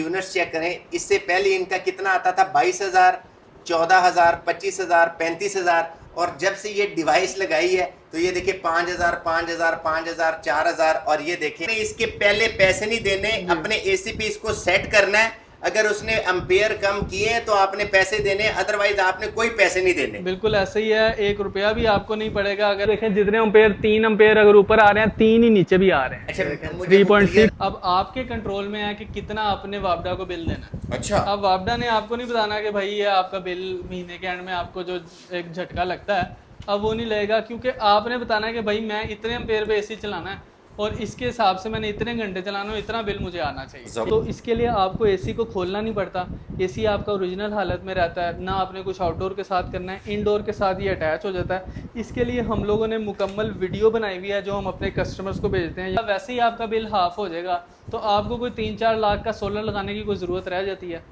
Units check करें, इससे पहले इनका कितना आता था, 22,000, 14,000, 25,000, 35,000। और जब से ये डिवाइस लगाई है तो ये देखिए 5,000, 5,000, 5,000, 4,000। और ये देखें इसके पहले पैसे नहीं देने, अपने एसी पे इसको सेट करना है। अगर उसने एम्पेयर कम किए हैं तो आपने पैसे देने, अदरवाइज आपने कोई पैसे नहीं देने। बिल्कुल ऐसे ही है, 1 रुपया भी आपको नहीं पड़ेगा। अगर देखें जितने एम्पेयर, 3 एम्पेयर अगर ऊपर आ रहे हैं, 3 ही नीचे भी आ रहे हैं। अच्छा, 3.6। अब आपके कंट्रोल में है कि कितना आपने वापडा को बिल देना है। अच्छा, अब वापडा ने आपको नहीं बताना कि भाई ये आपका बिल महीने के एंड में आपको जो एक झटका लगता है, अब वो नहीं लगेगा, क्योंकि आपने बताना है कि भाई मैं इतने एम्पेयर पे एसी चलाना है और इसके हिसाब से मैंने इतने घंटे चलाना है, इतना बिल मुझे आना चाहिए। तो इसके लिए आपको एसी को खोलना नहीं पड़ता, एसी आपका ओरिजिनल हालत में रहता है। ना आपने कुछ आउटडोर के साथ करना है, इनडोर के साथ ये अटैच हो जाता है। इसके लिए हम लोगों ने मुकम्मल वीडियो बनाई हुई है जो हम अपने कस्टमर्स को भेजते हैं। वैसे ही आपका बिल हाफ हो जाएगा, तो आपको कोई 3-4 लाख का सोलर लगाने की कोई ज़रूरत रह जाती है।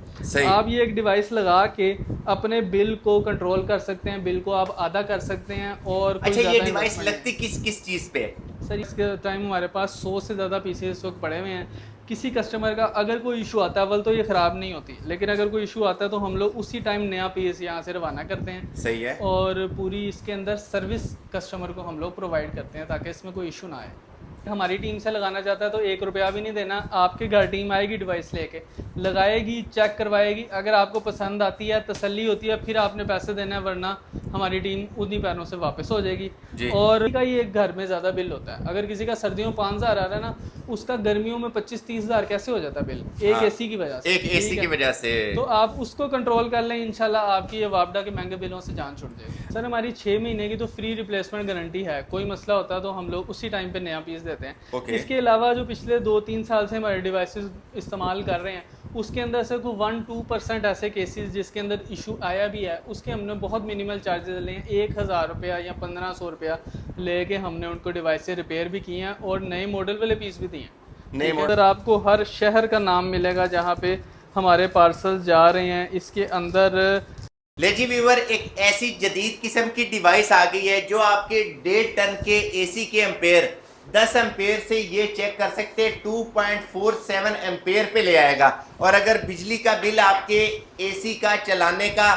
आप ये एक डिवाइस लगा के अपने बिल को कंट्रोल कर सकते हैं, बिल को आप आधा कर सकते हैं। और अच्छा, ये डिवाइस लगती किस किस चीज़ पे? सर इसके टाइम हमारे पास 100 से ज़्यादा पीसेस इस वक्त पड़े हुए हैं। किसी कस्टमर का अगर कोई इशू आता है, अव्वल तो ये ख़राब नहीं होती, लेकिन अगर कोई इशू आता है तो हम लोग उसी टाइम नया पीस यहाँ से रवाना करते हैं। सही है। और पूरी इसके अंदर सर्विस कस्टमर को हम लोग प्रोवाइड करते हैं ताकि इसमें कोई इशू ना आए। हमारी टीम से लगाना चाहता है तो 1 रुपया भी नहीं देना, आपके घर टीम आएगी, डिवाइस लेके लगाएगी, चेक करवाएगी। अगर आपको पसंद आती है, तसल्ली होती है, फिर आपने पैसे देना है, वरना हमारी टीम उन्हीं पैरों से वापस हो जाएगी। और का ये एक घर में ज़्यादा बिल होता है। अगर किसी का सर्दियों में 5,000 आ रहा है ना, उसका गर्मियों में 25-30 हज़ार कैसे हो जाता है बिल, एक एसी की वजह से। एक एसी की वजह से। तो आप उसको कंट्रोल कर लें, इंशाल्लाह आपकी ये वापडा के महंगे बिलों से जान छूट जाएगी। सर हमारी 6 महीने की तो फ्री रिप्लेसमेंट गारंटी है, कोई मसला होता है तो हम लोग उसी टाइम पे नया पीस देते हैं। इसके अलावा जो पिछले 2-3 साल से हमारे डिवाइसेस इस्तेमाल कर रहे हैं, उसके अंदर से कोई 1-2% ऐसे केसेस जिसके अंदर इशू आया भी है, उसके हमने बहुत मिनिमल चार्जेस लिए हैं। 1,000 रुपया या 1,500 रुपया लेके हमने उनको डिवाइस से रिपेयर भी किए हैं और नए मॉडल वाले पीस भी दिए हैं। अगर आपको हर शहर का नाम मिलेगा जहाँ पे हमारे पार्सल जा रहे हैं। इसके अंदर ले जी व्यूअर, एक ऐसी जदीद किस्म की डिवाइस आ गई है जो आपके 1.5 टन के एसी के एम्पेयर 10 एम्पेयर से ये चेक कर सकते हैं 2.47 एम्पेयर पे ले आएगा। और अगर बिजली का बिल आपके एसी का चलाने का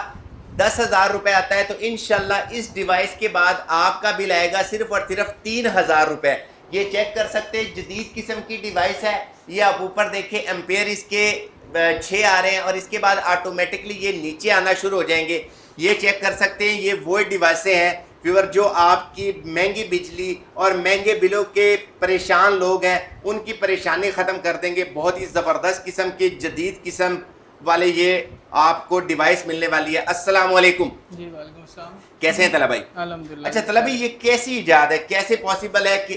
10,000 रुपये आता है तो इंशाल्लाह इस डिवाइस के बाद आपका बिल आएगा सिर्फ और सिर्फ 3,000 रुपये। ये चेक कर सकते हैं, जदीद किस्म की डिवाइस है। ये आप ऊपर देखें, एम्पेयर इसके 6 आ रहे हैं और इसके बाद ऑटोमेटिकली ये नीचे आना शुरू हो जाएंगे। ये चेक कर सकते हैं, ये वो डिवाइसें हैं व्यूअर जो आपकी महंगी बिजली और महंगे बिलों के परेशान लोग हैं, उनकी परेशानी ख़त्म कर देंगे। बहुत ही ज़बरदस्त किस्म की जदीद किस्म वाले ये आपको डिवाइस मिलने वाली है। अस्सलाम वालेकुम। जी वालेकुम अस्सलाम। कैसे हैं तला भाई? अल्हम्दुलिल्लाह। अच्छा तला भाई, ये कैसी इजाद है, कैसे पॉसिबल है कि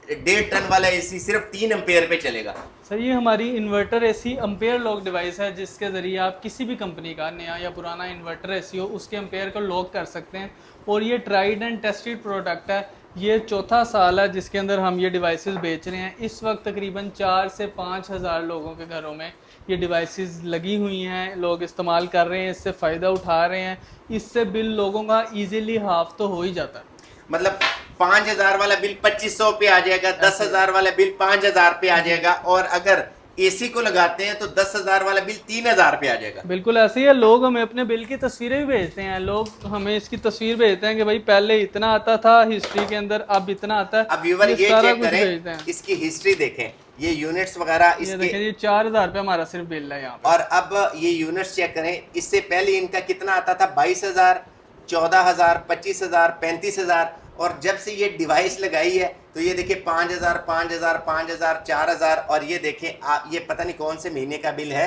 1.5 टन वाला एसी सिर्फ 3 एम्पेयर पे चलेगा? सर ये हमारी inverter AC ampere lock device है, जिसके ज़रिए आप किसी भी कंपनी का नया या पुराना इन्वर्टर एसी हो उसके एम्पेयर को लॉक कर सकते हैं। और ये ट्राइड एंड टेस्टेड प्रोडक्ट है। ये 4था साल है जिसके अंदर हम ये डिवाइसेस बेच रहे हैं। इस वक्त तकरीबन 4 से 5 हज़ार लोगों के घरों में ये डिवाइसेस लगी हुई हैं, लोग इस्तेमाल कर रहे हैं, इससे फ़ायदा उठा रहे हैं। इससे बिल लोगों का ईजीली हाफ तो हो ही जाता है। मतलब 5,000 वाला बिल 2,500 पे आ जाएगा, 10,000 वाला बिल 5,000 पे आ जाएगा, और अगर एसी को लगाते हैं तो 10,000 वाला बिल 3,000 पे आ जाएगा। बिल्कुल ऐसे ही है। लोग हमें अपने बिल की तस्वीरें भी भेजते हैं, लोग हमें इसकी तस्वीर भेजते हैं कि भाई पहले इतना आता था हिस्ट्री के अंदर, अब इतना आता है। अब व्यूअर ये चेक करें, इसकी हिस्ट्री देखें, ये यूनिट्स वगैरह इसके, ये 4,000 रुपये हमारा सिर्फ बिल है यहाँ पे। और अब ये यूनिट्स चेक करें, इससे पहले इनका कितना आता था, 22,000, 14,000, 25,000, 35,000। और जब से ये डिवाइस लगाई है तो ये देखिए 5,000, 5,000, 5,000, 4,000। और ये देखें आप, ये पता नहीं कौन से महीने का बिल है,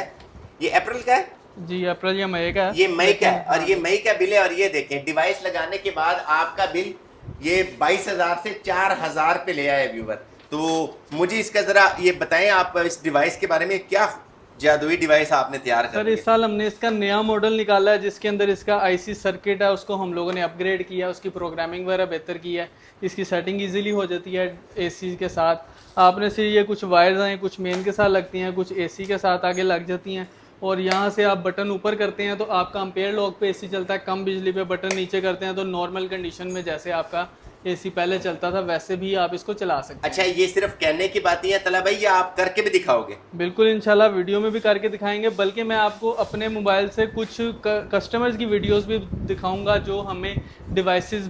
ये अप्रैल का है जी, अप्रैल या मई का है, ये मई का है, और ये मई का बिल है। और ये देखें डिवाइस लगाने के बाद आपका बिल ये 22,000 से 4,000 पे ले आए व्यूवर। तो मुझे इसका ज़रा ये बताएं आप इस डिवाइस के बारे में, क्या जादुई डिवाइस आपने तैयार कर सर इस साल हमने इसका नया मॉडल निकाला है जिसके अंदर इसका आईसी सर्किट है, उसको हम लोगों ने अपग्रेड किया, उसकी प्रोग्रामिंग वगैरह बेहतर की है। इसकी सेटिंग इजीली हो जाती है एसी के साथ। आपने से ये कुछ वायर्स हैं, कुछ मेन के साथ लगती हैं, कुछ एसी के साथ आगे लग जाती हैं। और यहाँ से आप बटन ऊपर करते हैं तो आपका एम्पेयर लॉक पे एसी चलता है, कम बिजली पे बटन नीचे करते हैं तो नॉर्मल कंडीशन में जैसे आपका एसी पहले चलता था वैसे भी आप इसको चला सकते अच्छा, हैं। ये सिर्फ कहने की बात है तला भाई, या आप करके भी दिखाओगे? बिल्कुल इंशाल्लाह वीडियो में भी करके दिखाएंगे, बल्कि मैं आपको अपने मोबाइल से कुछ कस्टमर्स की वीडियोस भी दिखाऊंगा जो हमें डिवाइसेस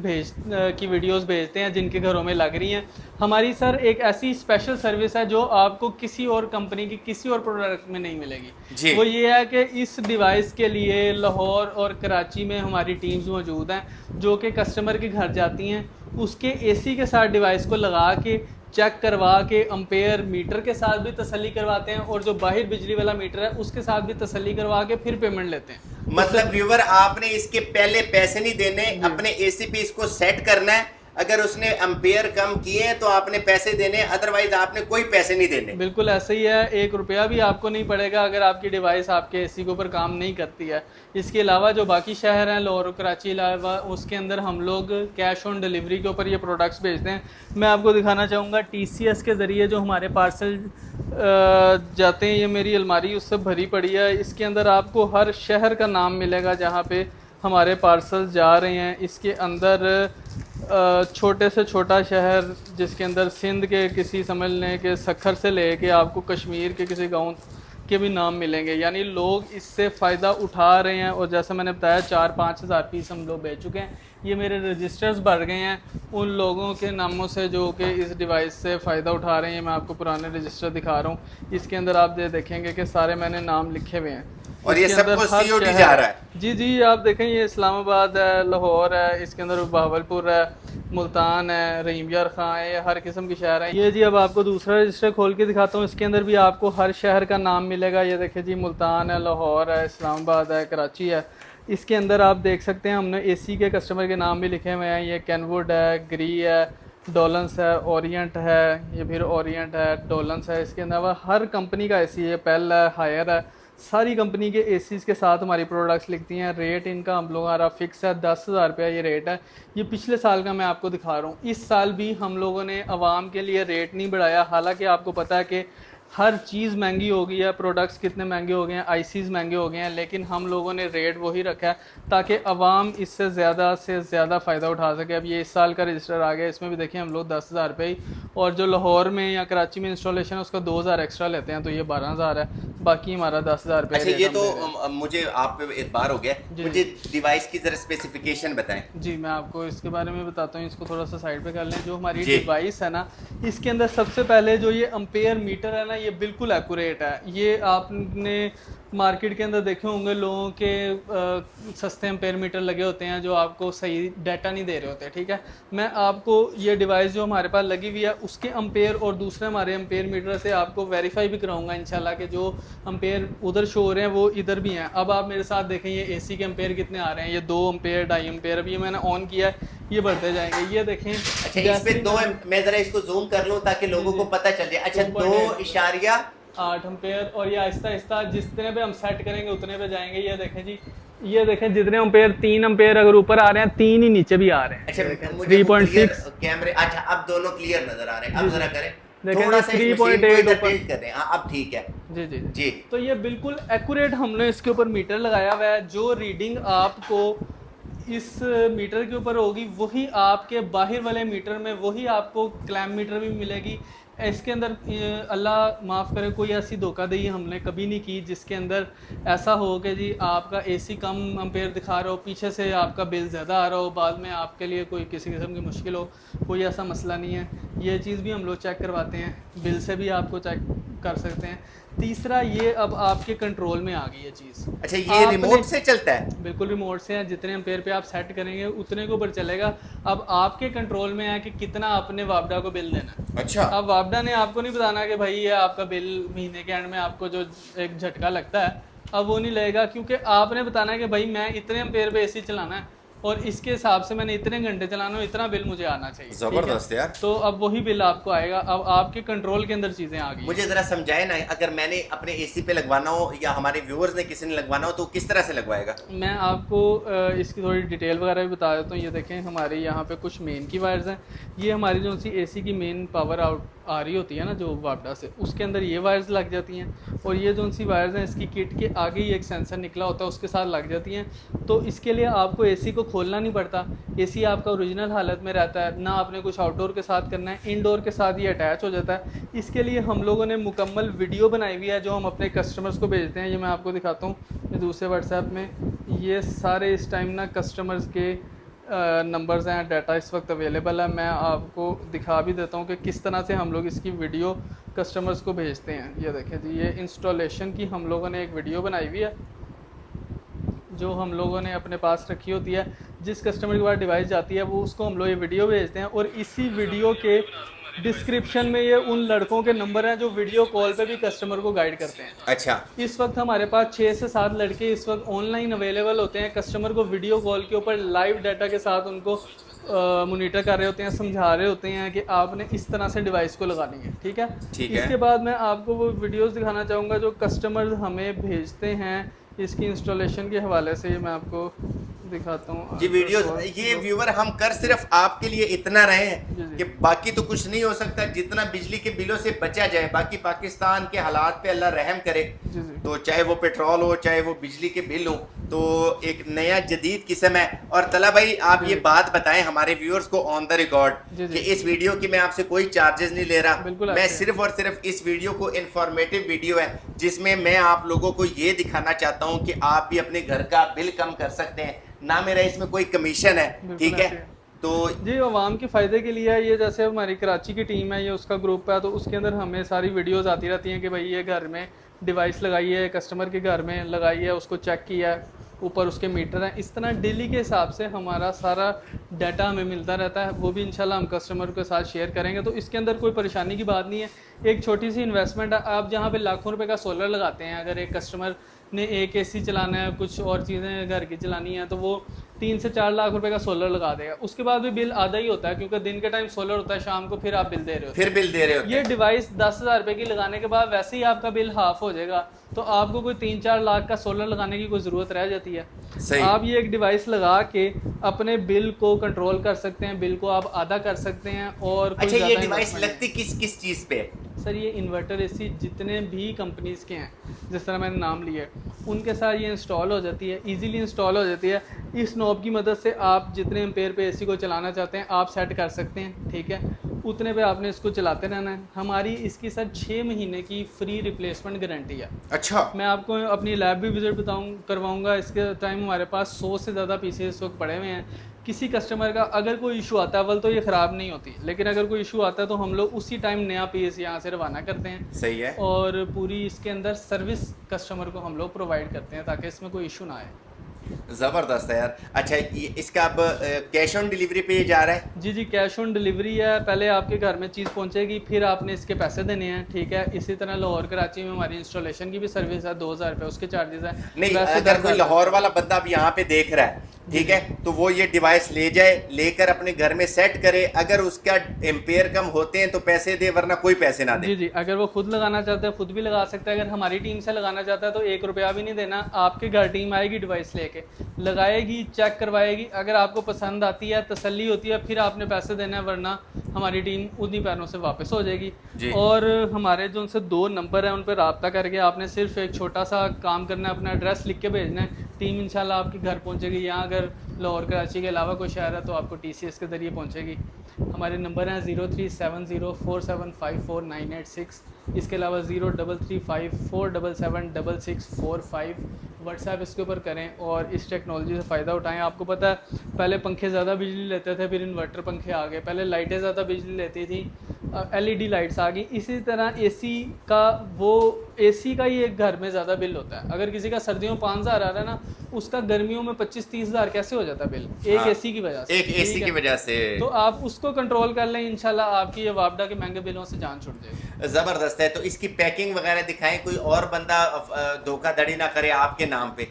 की वीडियोस भेजते हैं जिनके घरों में लग रही हैं। हमारी सर एक ऐसी स्पेशल सर्विस है जो आपको किसी और कंपनी की किसी और प्रोडक्ट में नहीं मिलेगी। वो ये है कि इस डिवाइस के लिए लाहौर और कराची में हमारी टीम्स मौजूद हैं जो कि कस्टमर के घर जाती हैं, उसके एसी के साथ डिवाइस को लगा के चेक करवा के अम्पेयर मीटर के साथ भी तसल्ली करवाते हैं, और जो बाहर बिजली वाला मीटर है उसके साथ भी तसल्ली करवा के फिर पेमेंट लेते हैं। मतलब व्यूवर, आपने इसके पहले पैसे नहीं देने, अपने एसी पे इसको सेट करना है। अगर उसने एम्पेयर कम किए हैं तो आपने पैसे देने, अदरवाइज आपने कोई पैसे नहीं देने। बिल्कुल ऐसे ही है, 1 रुपया भी आपको नहीं पड़ेगा अगर आपकी डिवाइस आपके एसी के ऊपर काम नहीं करती है। इसके अलावा जो बाकी शहर हैं लाहौर कराची अलावा, उसके अंदर हम लोग कैश ऑन डिलीवरी के ऊपर ये प्रोडक्ट्स भेजते हैं। मैं आपको दिखाना चाहूँगा TCS के ज़रिए जो हमारे पार्सल जाते हैं, ये मेरी अलमारी उससे भरी पड़ी है। इसके अंदर आपको हर शहर का नाम मिलेगा जहाँ पे हमारे पार्सल जा रहे हैं। इसके अंदर छोटे से छोटा शहर जिसके अंदर सिंध के किसी समझ लें कि सखर से लेके आपको कश्मीर के किसी गांव के भी नाम मिलेंगे, यानी लोग इससे फ़ायदा उठा रहे हैं। और जैसे मैंने बताया 4-5 हज़ार पीस हम लोग बेच चुके हैं। ये मेरे रजिस्टर्स बढ़ गए हैं उन लोगों के नामों से जो कि इस डिवाइस से फ़ायदा उठा रहे हैं। मैं आपको पुराने रजिस्टर दिखा रहा हूँ, इसके अंदर आप देखेंगे कि सारे मैंने नाम लिखे हुए हैं और ये सब कुछ COD जा रहा है। जी जी, आप देखें ये इस्लामाबाद है, लाहौर है, इसके अंदर बहावलपुर है, मुल्तान है, रहीम यार खां है, ये हर किस्म के शहर हैं। ये जी अब आपको दूसरा रजिस्टर खोल के दिखाता हूँ, इसके अंदर भी आपको हर शहर का नाम मिलेगा। ये देखें जी, मुल्तान है, लाहौर है, इस्लामाबाद है, कराची है। इसके अंदर आप देख सकते हैं हमने एसी के कस्टमर के नाम भी लिखे हुए हैं। ये कैनवुड है, ग्री है, डोलन्स है, ओरिएंट है, ये फिर ओरिएंट है, डोलन्स है। इसके अलावा हर कंपनी का एसी है, पेल है, हायर है, सारी कंपनी के एसीज़ के साथ हमारी प्रोडक्ट्स लिखती हैं। रेट इनका हम लोग हमारा फिक्स है, 10,000 रुपया ये रेट है। ये पिछले साल का मैं आपको दिखा रहा हूँ। इस साल भी हम लोगों ने आवाम के लिए रेट नहीं बढ़ाया, हालांकि आपको पता है कि हर चीज़ महंगी हो गई है, प्रोडक्ट्स कितने महंगे हो गए हैं, आईसीज़ महंगे हो गए हैं, लेकिन हम लोगों ने रेट वही रखा है ताकि आवाम इससे ज़्यादा फ़ायदा उठा सके। अब ये इस साल का रजिस्टर आ गया, इसमें भी देखिए हम लोग 10,000 रुपये ही, और जो लाहौर में या कराची में इंस्टॉलेशन है उसका 2,000 एक्स्ट्रा लेते हैं, तो ये 12,000 है, बाकी हमारा 10,000 रुपये। अच्छा, ये तो मुझे आप पे एक बार हो गया, मुझे डिवाइस की जरा स्पेसिफिकेशन बताएं। जी, मैं आपको इसके बारे में बताता हूँ, इसको थोड़ा सा साइड पे कर लें। जो हमारी डिवाइस है ना, इसके अंदर सबसे पहले जो ये अम्पेयर मीटर है ना, ये बिल्कुल एक्यूरेट है। ये आपने मार्केट के अंदर देखे होंगे लोगों के सस्ते एम्पेयर मीटर लगे होते हैं जो आपको सही डाटा नहीं दे रहे होते, ठीक है। मैं आपको ये डिवाइस जो हमारे पास लगी हुई है उसके एम्पेयर और दूसरे हमारे एम्पेयर मीटर से आपको वेरीफाई भी कराऊंगा इंशाल्लाह कि जो एम्पेयर उधर शो हो रहे हैं वो इधर भी हैं। अब आप मेरे साथ देखें ये एसी के एम्पेयर कितने आ रहे हैं, ये 2 एम्पेयर 2.5 एम्पेयर। अब ये मैंने ऑन किया है, ये बढ़ते जाएंगे, ये देखें। अच्छा, इस पे 2 मैं जरा इसको जूम कर लूं ताकि लोगों को पता चल जाए। अच्छा, 2.8 एम्पेयर, और ये आहिस्ता आहिस्ता जितने पे हम सेट करेंगे उतने पे जाएंगे। ये देखें जी, ये देखें जितने एम्पेयर 3 एम्पेयर अगर ऊपर आ रहे हैं, 3 ही नीचे भी आ रहे हैं। अच्छा, मुझे 3.6 कैमरे। अच्छा, अब दोनों क्लियर नजर आ रहे हैं। अब जरा करें थोड़ा सा 3.8 ऊपर कर दें। हाँ, अब ठीक है। जी जी जी। तो ये बिल्कुल एक्यूरेट हमने इसके ऊपर मीटर लगाया हुआ है। जो रीडिंग आपको इस मीटर के ऊपर होगी वही आपके बाहर वाले मीटर में, वही आपको क्लैम मीटर भी मिलेगी। इसके अंदर अल्लाह माफ़ करे कोई ऐसी धोखाधड़ी हमने कभी नहीं की जिसके अंदर ऐसा हो कि जी आपका एसी कम एम्पेयर दिखा रहा हो, पीछे से आपका बिल ज़्यादा आ रहा हो, बाद में आपके लिए कोई किसी किस्म की मुश्किल हो। कोई ऐसा मसला नहीं है। ये चीज़ भी हम लोग चेक करवाते हैं, बिल से भी आपको चेक कर सकते हैं। तीसरा, ये अब आपके कंट्रोल में आ गई ये चीज़। अच्छा, ये रिमोट से चलता है? बिल्कुल रिमोट से है, जितने एम्पेयर पे आप सेट करेंगे उतने के ऊपर चलेगा। अब आपके कंट्रोल में है कि कितना आपने वापडा को बिल देना है। अच्छा। अब वापडा ने आपको नहीं बताना कि भाई ये आपका बिल महीने के एंड में आपको जो एक झटका लगता है अब वो नहीं लगेगा, क्योंकि आपने बताना है कि भाई मैं इतने एम्पेयर पे एसी चलाना है और इसके हिसाब से मैंने इतने घंटे चलाना, इतना बिल मुझे आना चाहिए। जबरदस्त यार। तो अब वही बिल आपको आएगा। अब आपके कंट्रोल के अंदर चीजें आ गई। मुझे जरा समझाए ना, अगर मैंने अपने एसी पे लगवाना हो या हमारे व्यूअर्स ने किसी ने लगवाना हो तो किस तरह से लगवाएगा? मैं आपको इसकी थोड़ी डिटेल वगैरह भी बता देता हूँ। ये देखें हमारे यहाँ पे कुछ मेन की वायर्स हैं। ये हमारी जो सी एसी की मेन पावर आउट आ रही होती है ना जो वापडा से, उसके अंदर ये वायर्स लग जाती हैं। और ये जो सी वायर्स हैं इसकी किट के आगे ही एक सेंसर निकला होता है उसके साथ लग जाती हैं। तो इसके लिए आपको एसी को खोलना नहीं पड़ता, एसी आपका ओरिजिनल हालत में रहता है, ना आपने कुछ आउटडोर के साथ करना है, इनडोर के साथ ये अटैच हो जाता है। इसके लिए हम लोगों ने मुकम्मल वीडियो बनाई हुई है जो हम अपने कस्टमर्स को भेजते हैं। ये मैं आपको दिखाता हूँ, ये दूसरे व्हाट्सएप में ये सारे इस टाइम ना कस्टमर्स के नंबर्स हैं, डाटा इस वक्त अवेलेबल है। मैं आपको दिखा भी देता हूँ कि किस तरह से हम लोग इसकी वीडियो कस्टमर्स को भेजते हैं। ये देखें जी, ये इंस्टॉलेशन की हम लोगों ने एक वीडियो बनाई हुई है जो हम लोगों ने अपने पास रखी होती है। जिस कस्टमर के पास डिवाइस जाती है वो उसको हम लोग ये वीडियो भेजते हैं, और इसी वीडियो के डिस्क्रिप्शन में ये उन लड़कों के नंबर हैं जो वीडियो कॉल पे भी कस्टमर को गाइड करते हैं। अच्छा, इस वक्त हमारे पास 6 से 7 लड़के इस वक्त ऑनलाइन अवेलेबल होते हैं, कस्टमर को वीडियो कॉल के ऊपर लाइव डाटा के साथ उनको मॉनिटर कर रहे होते हैं, समझा रहे होते हैं कि आपने इस तरह से डिवाइस को लगानी है। ठीक है, इसके बाद मैं आपको वो वीडियोस दिखाना चाहूँगा जो कस्टमर हमें भेजते हैं इसकी इंस्टॉलेशन के हवाले से। मैं आपको दिखाता हूँ जी वीडियो। ये व्यूअर हम कर सिर्फ आपके लिए इतना रहे हैं कि बाकी तो कुछ नहीं हो सकता, जितना बिजली के बिलों से बचा जाए। बाकी पाकिस्तान के हालात पे अल्लाह रहम करे, तो चाहे वो पेट्रोल हो चाहे वो बिजली के बिल हो, तो एक नया जदीद किस्म है। और तला भाई आप ये बात बताएं हमारे व्यूअर्स को ऑन द रिकॉर्ड कि इस वीडियो की मैं आपसे कोई चार्जेस नहीं ले रहा, मैं सिर्फ और सिर्फ इस वीडियो को इंफॉर्मेटिव वीडियो है जिसमें मैं आप लोगों को ये दिखाना चाहता हूँ कि आप भी अपने घर का बिल कम कर सकते हैं, ना मेरा इसमें कोई कमीशन है। ठीक है, तो जी आवाम के फ़ायदे के लिए है ये। जैसे हमारी कराची की टीम है, ये उसका ग्रुप है, तो उसके अंदर हमें सारी वीडियोस आती रहती हैं कि भाई ये घर में डिवाइस लगाई है, कस्टमर के घर में लगाई है, उसको चेक किया है, ऊपर उसके मीटर हैं। इस तरह डेली के हिसाब से हमारा सारा डाटा हमें मिलता रहता है, वो भी इंशाल्लाह हम कस्टमर के साथ शेयर करेंगे। तो इसके अंदर कोई परेशानी की बात नहीं है, एक छोटी सी इन्वेस्टमेंट है। आप जहाँ पे लाखों रुपए का सोलर लगाते हैं, अगर एक कस्टमर ने एक एसी चलाना है, कुछ और चीज़ें घर की चलानी है, तो वो 3 से 4 लाख रुपए का सोलर लगा देगा। उसके बाद भी बिल आधा ही होता है, क्योंकि दिन के टाइम सोलर होता है, शाम को फिर आप बिल दे रहे हो। ये डिवाइस 10,000 रुपए की लगाने के बाद वैसे ही आपका बिल हाफ हो जाएगा, तो आपको कोई 3-4 लाख का सोलर लगाने की कोई ज़रूरत रह जाती है। आप ये एक डिवाइस लगा के अपने बिल को कंट्रोल कर सकते हैं, बिल को आप आधा कर सकते हैं। और अच्छा, ये डिवाइस लगती किस चीज़ पे? सर ये इन्वर्टर एसी जितने भी कंपनीज़ के हैं, जिस तरह मैंने नाम लिए, उनके साथ ये इंस्टॉल हो जाती है, इजीली इंस्टॉल हो जाती है। इस नॉब की मदद से आप जितने एम्पेयर पे एसी को चलाना चाहते हैं आप सेट कर सकते हैं। ठीक है, उतने पे आपने इसको चलाते रहना है। हमारी इसकी सर 6 महीने की फ्री रिप्लेसमेंट गारंटी है। अच्छा, मैं आपको अपनी लैब भी विजिट करवाऊँगा। इसके टाइम हमारे पास 100 से ज़्यादा पीसेस इस वक्त पड़े हुए हैं। किसी कस्टमर का अगर कोई इशू आता है, अव्वल तो ये ख़राब नहीं होती, लेकिन अगर कोई इशू आता है तो हम लोग उसी टाइम नया पीस यहाँ से रवाना करते हैं। सही है। और पूरी इसके अंदर सर्विस कस्टमर को हम लोग प्रोवाइड करते हैं ताकि इसमें कोई इशू ना आए। ज़बरदस्त है यार। अच्छा, इसका अब कैश ऑन डिलीवरी पे ये जा रहा है? जी कैश ऑन डिलीवरी है। पहले आपके घर में चीज़ पहुंचेगी, फिर आपने इसके पैसे देने हैं। ठीक है, इसी तरह लाहौर कराची में हमारी इंस्टॉलेशन की भी सर्विस है, 2,000 रुपये उसके चार्जेस हैं। नहीं, अगर कोई लाहौर वाला बंदा अब यहाँ पे देख रहा है, ठीक है, तो वो ये डिवाइस ले जाए, लेकर अपने घर में सेट करे। अगर उसका एम्पेयर कम होते हैं तो पैसे दे, वरना कोई पैसे ना दे। जी अगर वो खुद लगाना चाहता है खुद भी लगा सकता है। अगर हमारी टीम से लगाना चाहता है तो 1 रुपया भी नहीं देना। आपके घर टीम आएगी, डिवाइस लेके लगाएगी, चेक करवाएगी। अगर आपको पसंद आती है, तसल्ली होती है, फिर आपने पैसे देना है, वरना हमारी टीम उन्हीं पैरों से वापस हो जाएगी। और हमारे जो उनसे 2 नंबर हैं उन पर रब्ता करके आपने सिर्फ एक छोटा सा काम करना है, अपना एड्रेस लिख के भेजना है, टीम इंशाल्लाह आपके घर पहुंचेगी। यहाँ अगर लाहौर कराची के अलावा कोई शहर है तो आपको TCS के ज़रिए पहुंचेगी। हमारे नंबर हैं 037047549886। इसके अलावा 0335477645। व्हाट्सएप इसके ऊपर करें और इस टेक्नोलॉजी से फ़ायदा उठाएं। आपको पता है पहले पंखे ज़्यादा बिजली लेते थे, फिर इन्वर्टर पंखे आ गए। पहले लाइटें ज़्यादा बिजली लेती थी, LED लाइट्स आ गई। इसी तरह AC का ही एक घर में ज़्यादा बिल होता है। अगर किसी का सर्दियों में 5,000 आ रहा है ना, उसका गर्मियों में 25-30 हज़ार कैसे हो जाता है बिल? एक AC की वजह से। एक AC की वजह से। तो आप उसको कंट्रोल कर लें, इंशाल्लाह आपकी ये वापडा के महंगे बिलों से जान छूट जाएगी। ज़बरदस्त है। तो इसकी पैकिंग वगैरह दिखाएं, कोई और बंदा धोखाधड़ी ना करे आपके नाम पे।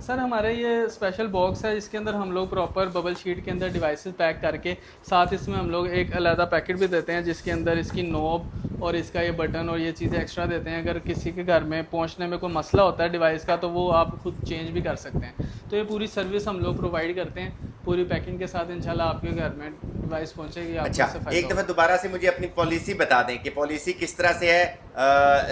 सर हमारे ये स्पेशल बॉक्स है, इसके अंदर हम लोग प्रॉपर बबल शीट के अंदर डिवाइसेस पैक करके, साथ इसमें हम लोग एक अलहदा पैकेट भी देते हैं जिसके अंदर इसकी नॉब और इसका ये बटन और ये चीज़ें एक्स्ट्रा देते हैं। अगर किसी के घर में पहुंचने में कोई मसला होता है डिवाइस का, तो वो आप खुद चेंज भी कर सकते हैं। तो ये पूरी सर्विस हम लोग प्रोवाइड करते हैं, पूरी पैकिंग के साथ इंशाल्लाह आपके घर में डिवाइस पहुंचेगी। अच्छा, एक दफ़ा दोबारा से मुझे अपनी पॉलिसी बता दें कि पॉलिसी किस तरह से है,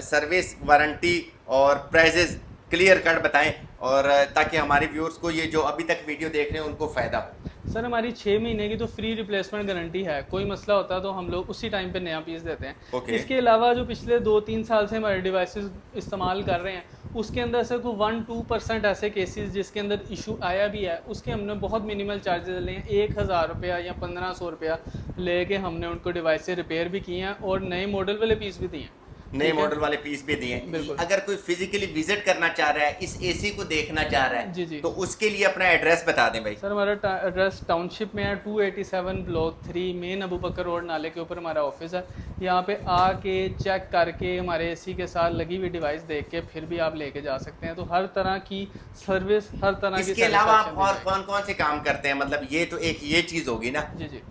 सर्विस, वारंटी और प्राइजेस क्लियर कट बताएं। और ताकि हमारे व्यूअर्स को ये जो अभी तक वीडियो देख रहे हैं उनको फ़ायदा हो। सर हमारी 6 महीने की तो फ्री रिप्लेसमेंट गारंटी है, कोई मसला होता है तो हम लोग उसी टाइम पे नया पीस देते हैं। Okay. इसके अलावा जो पिछले 2-3 साल से हमारे डिवाइसेस इस्तेमाल कर रहे हैं उसके अंदर से कोई 1-2% ऐसे केसेस जिसके अंदर इशू आया भी है, उसके हमने बहुत मिनिमल चार्जेस लिए हैं। 1000 रुपया या 1500 रुपया लेके हमने उनको डिवाइस से रिपेयर भी किए हैं और नए मॉडल वाले पीस भी दिए हैं, नए मॉडल वाले पीस भी दिए। अगर कोई फिजिकली विजिट करना चाह रहा है, इस एसी को देखना चाह रहा है, जी। तो उसके लिए अपना एड्रेस बता दें भाई। सर हमारा एड्रेस टाउनशिप में है, 287 ब्लॉक 3 मेन अबू बकर रोड नाले के ऊपर हमारा ऑफिस है। यहाँ पे आके चेक करके हमारे एसी के साथ लगी हुई डिवाइस देख के फिर भी आप लेके जा सकते हैं। तो हर तरह की सर्विस, हर तरह की। इसके अलावा आप और कौन कौन से काम करते हैं? मतलब ये तो एक ये चीज होगी ना। जी।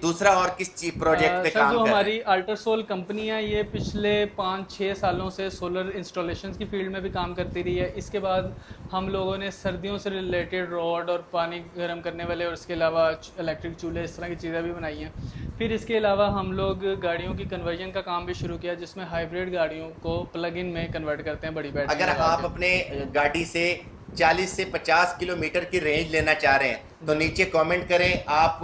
दूसरा और किस चीज प्रोजेक्ट पे काम जो कर रहे हैं? हमारी अल्ट्रासोल कंपनी है, ये पिछले 5-6 सालों से सोलर इंस्टॉलेशंस की फील्ड में भी काम करती रही है। इसके बाद हम लोगों ने सर्दियों से रिलेटेड रॉड और पानी गर्म करने वाले और इसके अलावा इलेक्ट्रिक चूल्हे, इस तरह की चीज़ें भी बनाई हैं। फिर इसके अलावा हम लोग गाड़ियों की कन्वर्जन का काम भी शुरू किया, जिसमें हाइब्रिड गाड़ियों को प्लग इन में कन्वर्ट करते हैं बड़ी बैटरी। अगर आप अपने गाड़ी से 40 से 50 किलोमीटर की रेंज लेना चाह रहे हैं तो नीचे कमेंट करें, आप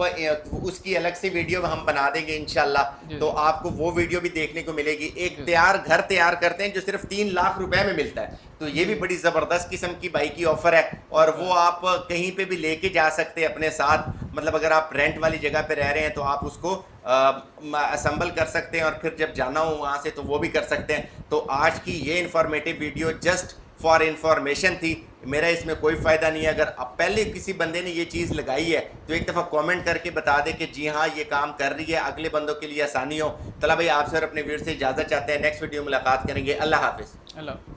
उसकी अलग से वीडियो हम बना देंगे इंशाल्लाह। तो आपको वो वीडियो भी देखने को मिलेगी। एक घर तैयार करते हैं जो सिर्फ 3 लाख रुपए में मिलता है। तो ये भी बड़ी ज़बरदस्त किस्म की बाइक की ऑफ़र है और वो आप कहीं पे भी लेके जा सकते हैं अपने साथ। मतलब अगर आप रेंट वाली जगह पे रह रहे हैं तो आप उसको असम्बल कर सकते हैं और फिर जब जाना हो वहाँ से तो वो भी कर सकते हैं। तो आज की ये informative video just for information थी, मेरा इसमें कोई फ़ायदा नहीं है। अगर अब पहले किसी बंदे ने ये चीज़ लगाई है तो एक दफ़ा कमेंट करके बता दे कि जी हाँ ये काम कर रही है, अगले बंदों के लिए आसानी हो। तला भाई आपसे और अपने व्यूअर्स से इजाज़त चाहते हैं। नेक्स्ट वीडियो मुलाकात करेंगे। अल्लाह हाफिज़। अल्लाह।